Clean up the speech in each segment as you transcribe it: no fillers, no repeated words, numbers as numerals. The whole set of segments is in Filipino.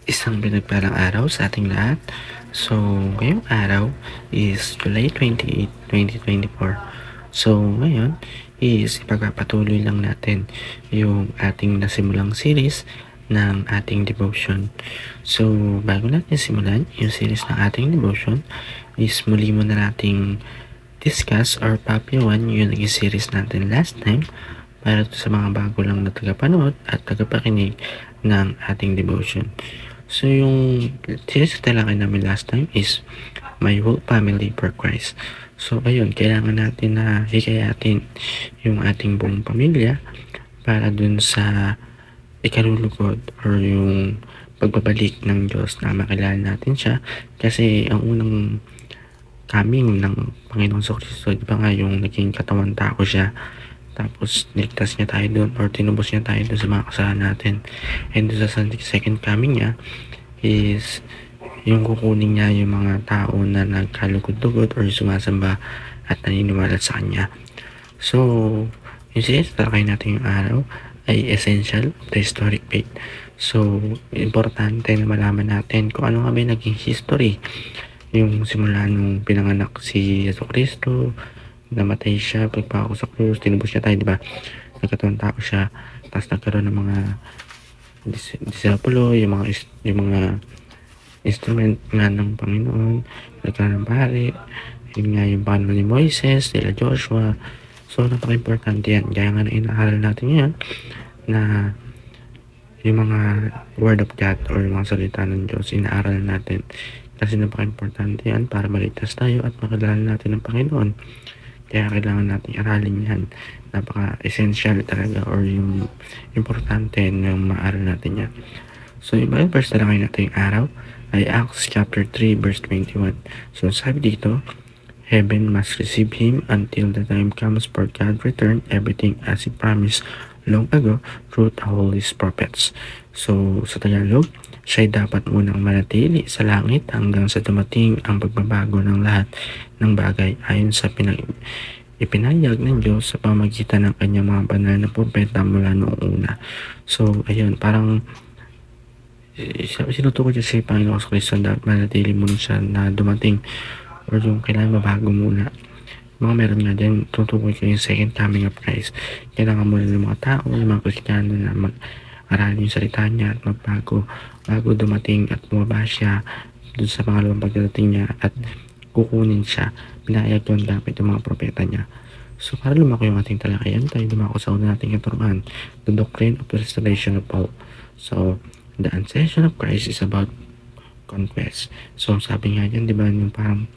Isang pinagpalang araw sa ating lahat. So, ngayong araw is July 28, 2024. So, ngayon is ipagpapatuloy lang natin yung ating nasimulang series ng ating devotion. So, bago natin simulan yung series ng ating devotion, is muli mo na nating discuss or papyawan yung naging series natin last time para sa mga bago lang na tagapanood at tagapakinig ng ating devotion. So, yung series na talakay namin last time is My Whole Family for Christ. So, ayun, kailangan natin na hikayatin yung ating buong pamilya para dun sa ikalulugod or yung pagbabalik ng Diyos na makilala natin siya. Kasi ang unang coming ng Panginoong Kristo, di ba nga yung naging katawan tao siya, tapos niligtas niya tayo doon or tinubos niya tayo doon sa mga kasalanan natin. And doon sa second coming niya is yung kukunin niya yung mga tao na nagkalugod-lugod or sumasamba at naniniwala sa kanya. So, yung talakay natin yung araw ay essential of the historic faith. So, importante na malaman natin kung ano nga ba yung naging history. Yung simula nung pinanganak si Yesu Cristo, namatay siya, pagpako sa krus, tinubos niya tayo, di ba? Nagkataon tao siya, tapos nagkaroon ng mga disipulo, yung mga instrument nga ng Panginoon, nagkaroon ng pare, yun nga yung paano ni Moises, nila Joshua. So, napaka-importante yan. Kaya nga na inaaral natin yan, na yung mga word of God or yung mga salita ng Diyos, inaaral natin. Kasi napaka-importante yan para maligtas tayo at makilala natin ang Panginoon. Kaya kailangan natin aralin yan. Napaka-essential talaga or yung importante na maaral natin yan. So, yung Bible verse na lang natin yung araw ay Acts chapter 3 verse 21. So, sabi dito, Heaven must receive him until the time comes for God return everything as he promised long ago through the holy prophets. So, sa Tagalog, siya'y dapat munang manatili sa langit hanggang sa dumating ang pagbabago ng lahat ng bagay ayon sa ipinahayag ng Diyos sa pamagitan ng kanyang mga banal na propeta mula noong una. So, ayun, parang sinutukoy niya si Panginoon Kristo na manatili muna siya na dumating or yung kailangan mabago muna. Mga meron nga din, tutukoy ko yung second coming of Christ. Kailangan muna ng mga tao, yung mga Kristiyano na mag-aralin yung salita niya at magbago bago dumating at bumaba siya dun sa pangalawang pagdating niya at kukunin siya. Pinahayag yun dapat yung mga propeta niya. So, para lumako yung ating talakayan, tayo lumako sa una nating katuruan, the doctrine of the restoration of Paul. So, the ascension of Christ is about conquest. So, sabi nga dyan, di ba, yung parang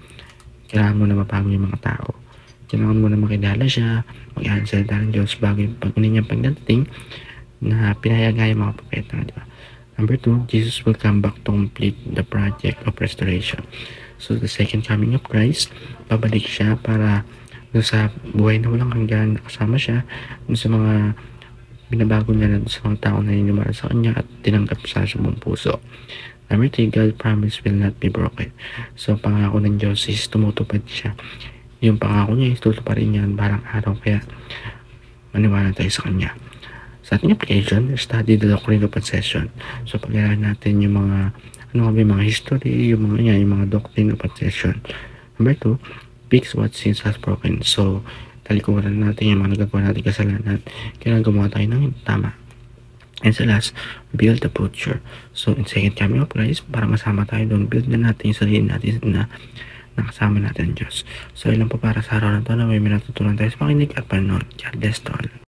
kailangan mo na mabago yung mga tao. Kailangan mo na makilala siya, mag-ihal sa salita ng Diyos bago yung pag-unin niyang pagdating na pinahayag nga yung mga propeta, di ba? Number 2, Jesus will come back to complete the project of restoration. So, the second coming of Christ, babalik siya para sa buhay na walang hanggan, kasama siya sa mga binabago niya na sa mga tao na naniniwala sa kanya at tinanggap siya sa buong puso. Number 3, God promise will not be broken. So, pangako ng Diyos is tumutupad siya. Yung pangako niya is tutuparin niya balang araw, kaya maniwala tayo sa kanya. Sa ating application, study the doctrine of possession. So, pag-aralan natin yung mga mga history, yung mga doctrine of possession. Number 2, fix what sins has broken. So, talikuran natin yung mga nagagawa natin kasalanan. Kailangan gumawa tayo ng tama. And sa last, build the future. So, in second coming of Christ, para masama tayo doon, build na natin yung sarili natin na nakasama natin ang Diyos. So, ilan po para sa araw na ito na may natutunan tayo sa pakinig at panonood. God bless to all.